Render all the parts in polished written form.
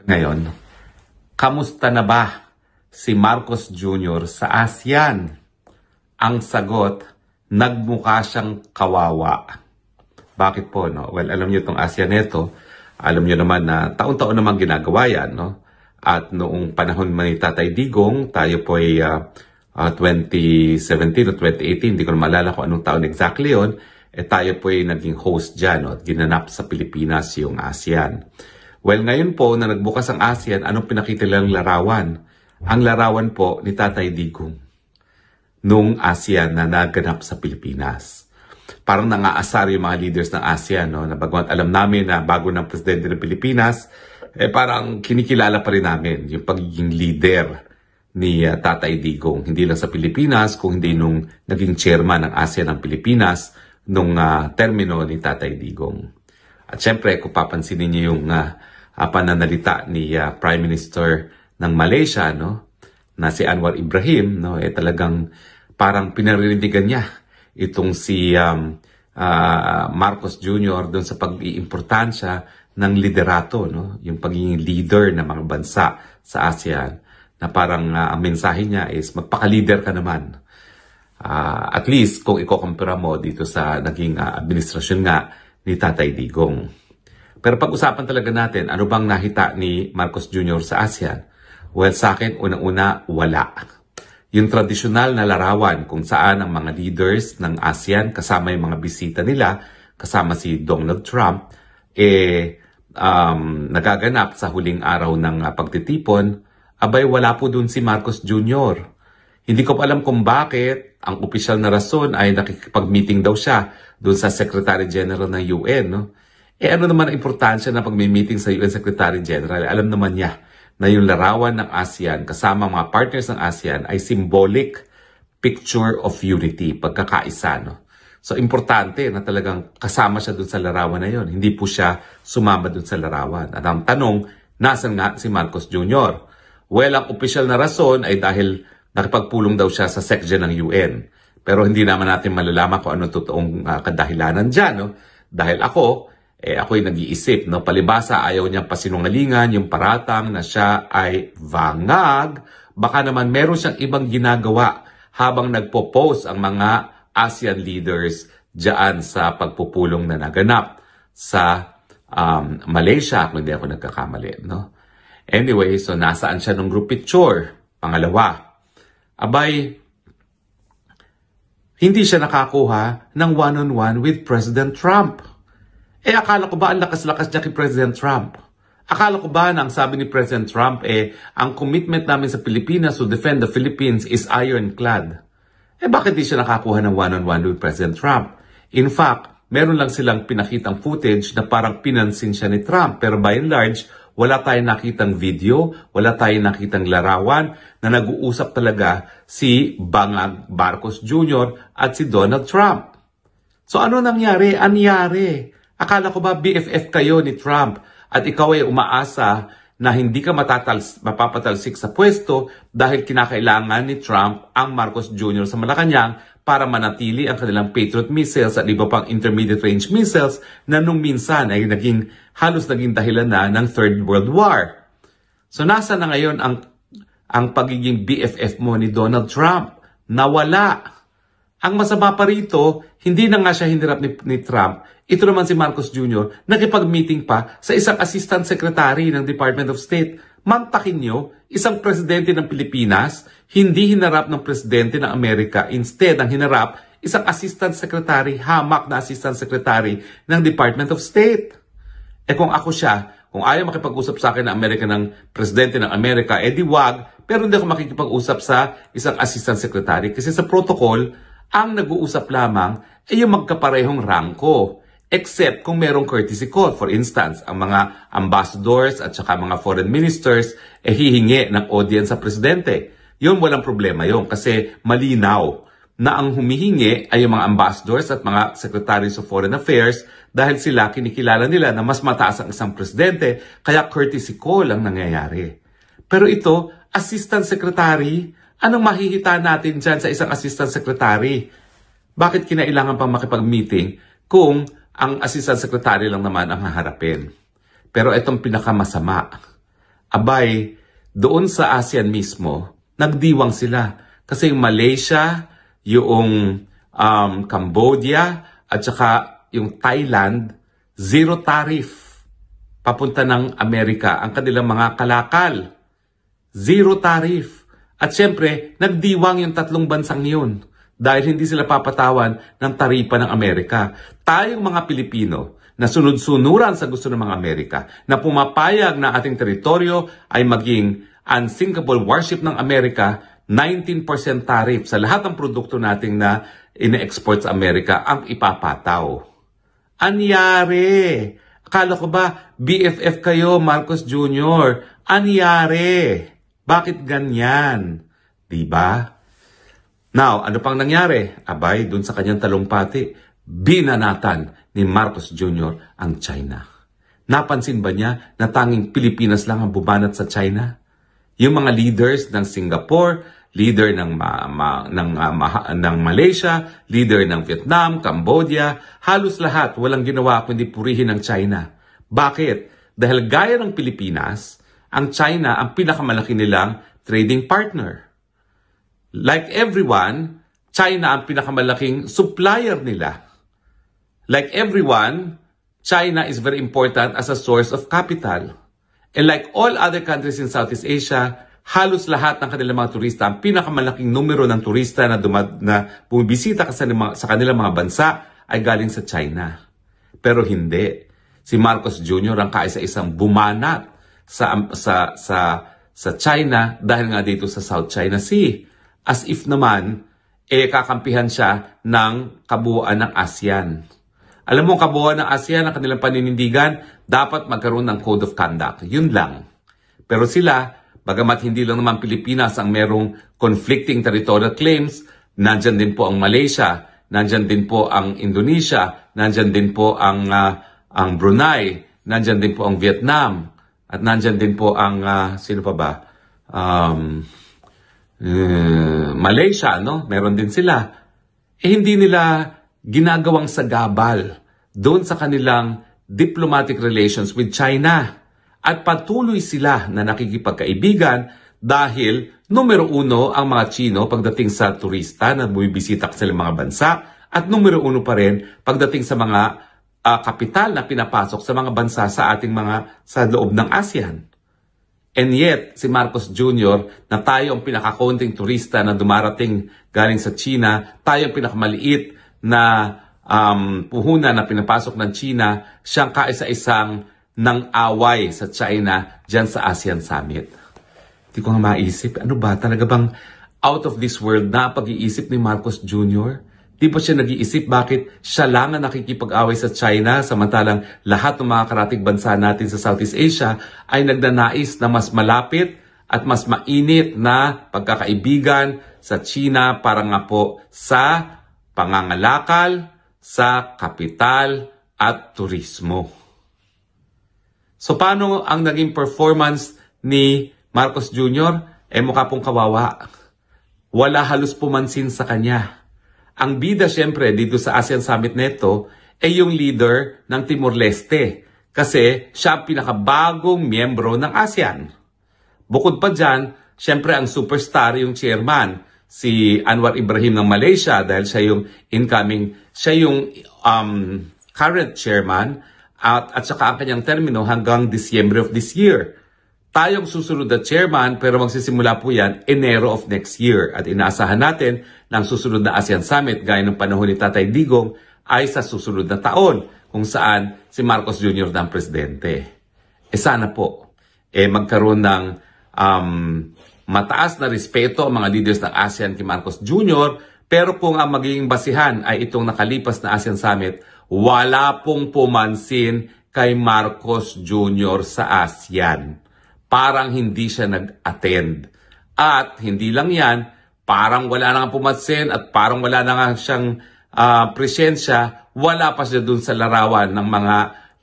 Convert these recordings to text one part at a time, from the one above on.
Ngayon, kamusta na ba si Marcos Jr. sa ASEAN? Ang sagot, nagmukha siyang kawawa. Bakit po, no? Well, alam niyo itong ASEAN nito, alam niyo naman na taon-taon naman ginagawa yan, no? At noong panahon man ni Tatay Digong, tayo po ay 2017 o 2018, hindi ko na maalala kung anong taon exactly yun, tayo po ay naging host dyan, no? At ginanap sa Pilipinas yung ASEAN. Well, ngayon po, na nagbukas ang ASEAN, anong pinakita nilang larawan? Ang larawan po ni Tatay Digong nung ASEAN na naganap sa Pilipinas. Parang nangaasar yung mga leaders ng ASEAN, no? Na bagamat alam namin na bago ng presidente ng Pilipinas, parang kinikilala pa rin namin yung pagiging leader ni Tatay Digong. Hindi lang sa Pilipinas, kung hindi nung naging chairman ng ASEAN ng Pilipinas nung termino ni Tatay Digong. At syempre, kung papansinin niyo yung pananalita ni Prime Minister ng Malaysia, no, na si Anwar Ibrahim, no, talagang parang pinaririndigan niya itong si Marcos Jr. doon sa pag-iimportansya ng liderato, no, yung pagiging leader ng mga bansa sa ASEAN, na parang ang mensahe niya is magpaka-leader ka naman. At least kung ikukumpara mo dito sa naging administrasyon nga ni Tatay Digong. Pero pag-usapan talaga natin, ano bang nahita ni Marcos Jr. sa ASEAN? Well, sa akin, unang-una, wala. Yung tradisyonal na larawan kung saan ang mga leaders ng ASEAN, kasama yung mga bisita nila, kasama si Donald Trump, nagaganap sa huling araw ng pagtitipon, abay wala po dun si Marcos Jr. Hindi ko pa alam kung bakit. Ang opisyal na rason ay nakikipag-meeting daw siya dun sa Secretary General ng UN, no? Ano naman ang importansya na pag-meeting sa UN Secretary General? Alam naman niya na yung larawan ng ASEAN kasama mga partners ng ASEAN ay symbolic picture of unity, pagkakaisa, no? So, importante na talagang kasama siya dun sa larawan na yon. Hindi po siya sumama dun sa larawan. At ang tanong, nasan nga si Marcos Jr.? Well, ang opisyal na rason ay dahil nakipagpulong daw siya sa SecGen ng UN. Pero hindi naman natin malalaman kung ano totoong kadahilanan dyan, no? Dahil ako'y nag-iisip, no? Palibasa, ayaw niyang pasinungalingan yung paratang na siya ay vangag. Baka naman meron siyang ibang ginagawa habang nagpo-post ang mga ASEAN leaders dyan sa pagpupulong na naganap sa Malaysia, kung hindi ako nagkakamali, no? Anyway, so nasaan siya nung group picture? Pangalawa, abay, hindi siya nakakuha ng one-on-one with President Trump. Akala ko ba ang lakas-lakas niya kay President Trump? Akala ko ba na ang sabi ni President Trump ang commitment namin sa Pilipinas to defend the Philippines is ironclad? Bakit di siya nakakuha ng one-on-one with President Trump? In fact, meron lang silang pinakitang footage na parang pinansin siya ni Trump. Pero by and large, wala tayong nakitang video, wala tayong nakitang larawan na nag-uusap talaga si Bangag Marcos Jr. at si Donald Trump. So ano nangyari? Anyari? Akala ko ba BFF kayo ni Trump at ikaw ay umaasa na hindi ka mapapatalsik sa pwesto dahil kinakailangan ni Trump ang Marcos Jr. sa Malacanang para manatili ang kanilang Patriot missiles at iba pang intermediate range missiles na nung minsan ay halos naging dahilan na ng Third World War. So nasa na ngayon ang pagiging BFF mo ni Donald Trump? Nawala. Ang masama pa rito, hindi na nga siya hinirap ni Trump. Ito naman si Marcos Jr. nakipag-meeting pa sa isang assistant secretary ng Department of State. Mantakin nyo, isang presidente ng Pilipinas, hindi hinarap ng presidente ng Amerika. Instead, ang hinarap, isang assistant secretary, hamak na assistant secretary ng Department of State. Kung ako siya, kung ayaw makipag-usap sa akin ng presidente ng Amerika, di wag, pero hindi ako makikipag-usap sa isang assistant secretary. Kasi sa protocol, ang nag-uusap lamang ay yung magkaparehong rangko. Except kung merong courtesy call. For instance, ang mga ambassadors at saka mga foreign ministers hihingi ng audience sa presidente. Yun, walang problema yun kasi malinaw na ang humihingi ay yung mga ambassadors at mga secretaries of foreign affairs dahil sila kinikilala nila na mas mataas ang isang presidente kaya courtesy call ang nangyayari. Pero ito, assistant secretary, anong mahihita natin dyan sa isang assistant secretary? Bakit kinailangan pang makipag-meeting kung ang assistant secretary lang naman ang haharapin? Pero itong pinakamasama, Abay, doon sa ASEAN mismo, nagdiwang sila. Kasi yung Malaysia, yung Cambodia, at saka yung Thailand, zero tariff papunta ng Amerika ang kanilang mga kalakal. Zero tariff. At syempre, nagdiwang yung tatlong bansang yun dahil hindi sila papatawan ng taripa ng Amerika. Tayong mga Pilipino na sunod-sunuran sa gusto ng mga Amerika, na pumapayag na ating teritoryo ay maging unsinkable warship ng Amerika, 19% tariff sa lahat ng produkto nating na ine-export sa Amerika ang ipapataw. Anyari? Akala ko ba BFF kayo, Marcos Jr.? Anyari? Bakit ganyan? Diba? Now, ano pang nangyari? Abay, dun sa kanyang talumpati, binanatan ni Marcos Jr. ang China. Napansin ba niya na tanging Pilipinas lang ang bumanat sa China? Yung mga leaders ng Singapore, leader ng Malaysia, leader ng Vietnam, Cambodia, halos lahat walang ginawa kundi purihin ng China. Bakit? Dahil gaya ng Pilipinas, ang China ang pinakamalaki nilang trading partner. Like everyone, China ang pinakamalaking supplier nila. Like everyone, China is very important as a source of capital. And like all other countries in Southeast Asia, halos lahat ng kanilang mga turista, ang pinakamalaking numero ng turista na bumibisita sa kanilang mga bansa ay galing sa China. Pero hindi. Si Marcos Jr. ang kaisa-isang bumanat sa China dahil nga dito sa South China Sea. As if naman, kakampihan siya ng kabuuan ng ASEAN. Alam mo, kabuuan ng ASEAN, ang kanilang paninindigan, dapat magkaroon ng Code of Conduct. Yun lang. Pero sila, bagamat hindi lang naman Pilipinas ang merong conflicting territorial claims, nandyan din po ang Malaysia, nandyan din po ang Indonesia, nandyan din po ang Brunei, nandyan din po ang Vietnam, at nandyan din po ang, sino pa ba? Malaysia, no? Meron din sila. Hindi nila ginagawang sagabal doon sa kanilang diplomatic relations with China. At patuloy sila na nakikipagkaibigan dahil numero uno ang mga Chino pagdating sa turista na bumibisita sa mga bansa at numero uno pa rin pagdating sa mga kapital na pinapasok sa mga bansa sa sa loob ng ASEAN. And yet, si Marcos Jr. na tayo ang pinakakonting turista na dumarating galing sa China, tayo ang pinakamaliit na puhunan na pinapasok ng China, siyang kaisa-isang nang away sa China dyan sa ASEAN Summit. Hindi ko nga maisip, ano ba? Talaga bang out of this world na pag-iisip ni Marcos Jr.? Di ba siya nag-iisip bakit siya lang ang nakikipag-away sa China samantalang lahat ng mga karatig bansa natin sa Southeast Asia ay nagnanais na mas malapit at mas mainit na pagkakaibigan sa China para nga po sa pangangalakal, sa kapital at turismo. So paano ang naging performance ni Marcos Jr.? Mukha pong kawawa. Wala halos pumansin sa kanya. Ang bida siyempre dito sa ASEAN Summit neto ay yung leader ng Timor-Leste kasi siya ang pinakabagong miyembro ng ASEAN. Bukod pa dyan, siyempre ang superstar yung chairman, si Anwar Ibrahim ng Malaysia dahil siya yung current chairman at saka ang kanyang termino hanggang December of this year. Tayong susunod na chairman pero magsisimula po yan Enero of next year at inaasahan natin na ang susunod na ASEAN Summit gaya ng panahon ni Tatay Digong ay sa susunod na taon kung saan si Marcos Jr. na ang presidente. Sana po magkaroon ng mataas na respeto ang mga leaders ng ASEAN kay Marcos Jr. pero kung ang magiging basihan ay itong nakalipas na ASEAN Summit, wala pong pumansin kay Marcos Jr. sa ASEAN. Parang hindi siya nag-attend. At hindi lang yan, parang wala na nga pumansin at parang wala na nga siyang presensya, wala pa siya dun sa larawan ng mga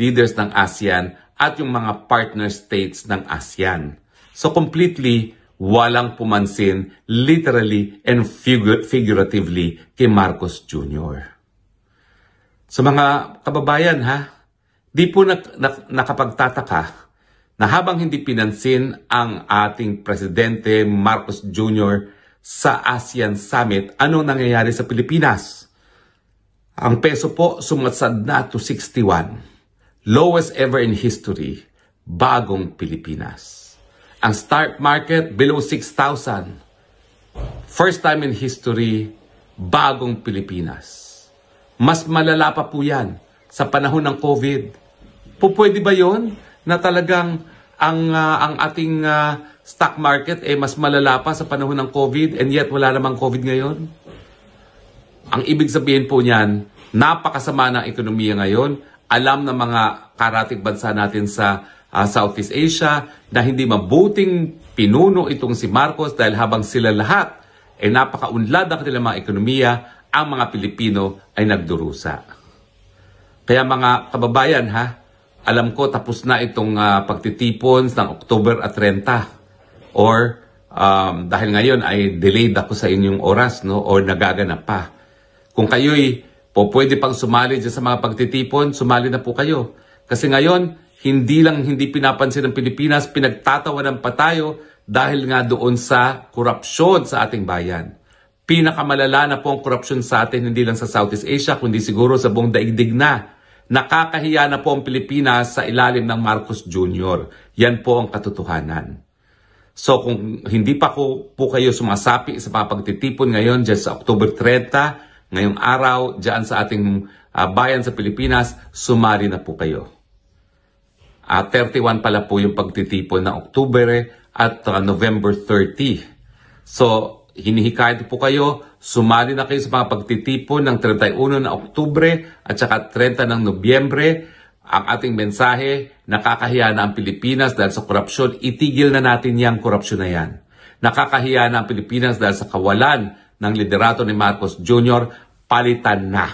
leaders ng ASEAN at yung mga partner states ng ASEAN. So completely, walang pumansin, literally and figuratively, kay Marcos Jr. So mga kababayan di po nakapagtataka na habang hindi pinansin ang ating Presidente Marcos Jr. sa ASEAN Summit, anong nangyayari sa Pilipinas? Ang peso po sumadsad na to 61. Lowest ever in history, bagong Pilipinas. Ang stock market below 6,000. First time in history, bagong Pilipinas. Mas malala pa po yan sa panahon ng COVID. Pwede ba yon na talagang ang ating stock market mas malala pa sa panahon ng COVID and yet wala namang COVID ngayon? Ang ibig sabihin po niyan, napakasama ng ekonomiya ngayon. Alam ng mga karatig bansa natin sa Southeast Asia na hindi mabuting pinuno itong si Marcos dahil habang sila lahat ay napakaunlad ng kanilang mga ekonomiya, ang mga Pilipino ay nagdurusa. Kaya mga kababayan alam ko tapos na itong pagtitipon ng October at 30 or dahil ngayon ay delayed ako sa inyong oras or nagaganap pa. Kung kayo'y pwede pang sumali dyan sa mga pagtitipon, sumali na po kayo. Kasi ngayon, hindi pinapansin ng Pilipinas, pinagtatawanan pa tayo dahil nga doon sa korupsyon sa ating bayan. Pinakamalala na po ang korupsyon sa atin, hindi lang sa Southeast Asia, kundi siguro sa buong daigdig na. Nakakahiya na po ang Pilipinas sa ilalim ng Marcos Jr. Yan po ang katotohanan. So kung hindi pa po kayo sumasapi sa mga pagtitipon ngayon dyan sa October 30, ngayong araw, dyan sa ating bayan sa Pilipinas, sumali na po kayo. 31 pala po yung pagtitipon ng Oktubre at November 30. So, hinihikayat po kayo, sumali na kayo sa mga pagtitipon ng 31 na Oktubre at saka 30 ng Nobyembre. Ang ating mensahe, nakakahiya na ang Pilipinas dahil sa korupsyon, itigil na natin yung korupsyon na yan. Nakakahiya na ang Pilipinas dahil sa kawalan ng liderato ni Marcos Jr., palitan na.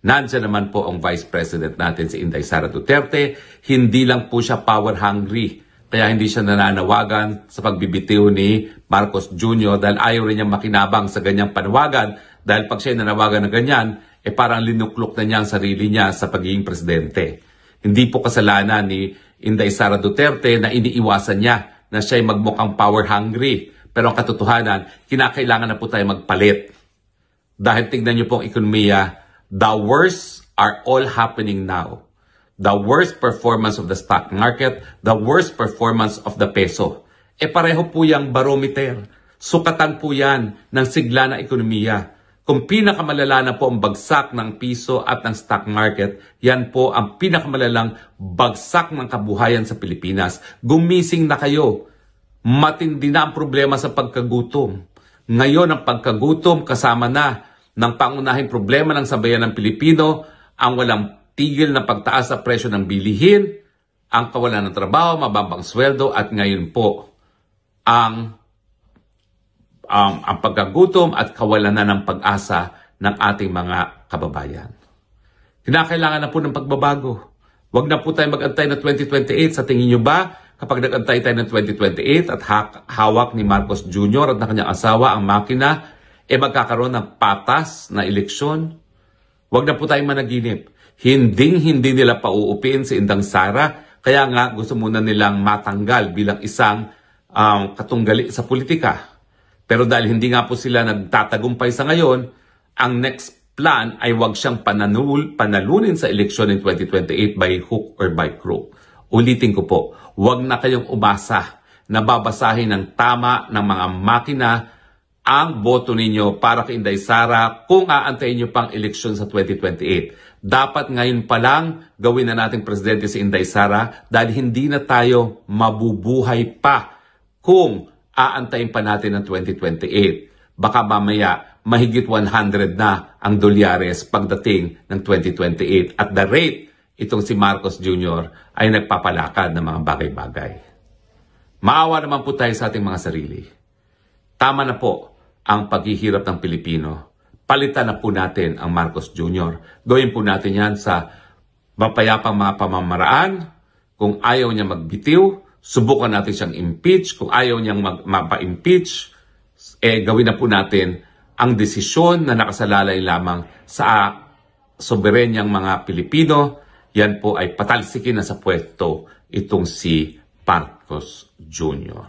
Nandiyan naman po ang Vice President natin si Inday Sara Duterte. Hindi lang po siya power hungry. Kaya hindi siya nananawagan sa pagbibitiw ni Marcos Jr. dahil ayaw rin niyang makinabang sa ganyang panawagan. Dahil pag siya nanawagan na ganyan, parang linuklok na niya ang sarili niya sa pagiging presidente. Hindi po kasalanan ni Inday Sara Duterte na iniiwasan niya na siya'y magmukhang power hungry. Pero ang katotohanan, kinakailangan na po tayo magpalit. Dahil tignan niyo po ang ekonomiya, the worst are all happening now. The worst performance of the stock market, the worst performance of the peso. Pareho po yung barometer. Sukatan po yan ng sigla na ekonomiya. Kung pinakamalala na po ang bagsak ng piso at ng stock market, yan po ang pinakamalalang bagsak ng kabuhayan sa Pilipinas. Gumising na kayo. Matindi na ang problema sa pagkagutom. Ngayon ang pagkagutom kasama na ng pangunahing problema ng sambayan ng Pilipino, ang walang tigil na pagtaas sa presyo ng bilihin, ang kawalan ng trabaho, mababang sweldo, at ngayon po ang pagkagutom at kawalan na ng pag-asa ng ating mga kababayan. Kinakailangan na po ng pagbabago. Huwag na po tayo mag-antay na 2028. Sa tingin nyo ba, kapag nag-antay tayo ng 2028 at hawak ni Marcos Jr. at ng kanyang asawa ang makina, magkakaroon ng patas na eleksyon? Huwag na po tayong managinip. Hindi nila pauupiin si Indang Sara, kaya nga gusto muna nilang matanggal bilang isang katunggali sa politika. Pero dahil hindi nga po sila nagtatagumpay sa ngayon, ang next plan ay huwag siyang panalunin sa eleksyon in 2028 by hook or by crook. Ulitin ko po, huwag na kayong umasa na babasahin ng tama ng mga makina ang boto ninyo para kay Inday Sara kung aantayin nyo pang eleksyon sa 2028. Dapat ngayon pa lang gawin na nating presidente si Inday Sara dahil hindi na tayo mabubuhay pa kung aantayin pa natin ang 2028. Baka mamaya mahigit 100 na ang dolyares pagdating ng 2028. At the rate, itong si Marcos Jr. ay nagpapalakad ng mga bagay-bagay. Maawa naman po tayo sa ating mga sarili. Tama na po ang paghihirap ng Pilipino. Palitan na po natin ang Marcos Jr. Gawin po natin yan sa mapayapang mga pamamaraan. Kung ayaw niya magbitiw, subukan natin siyang impeach. Kung ayaw niyang mapa-impeach, gawin na po natin ang desisyon na nakasalalay lamang sa soberenyang mga Pilipino. Yan po ay patalsikin na sa pwesto itong si Marcos Jr.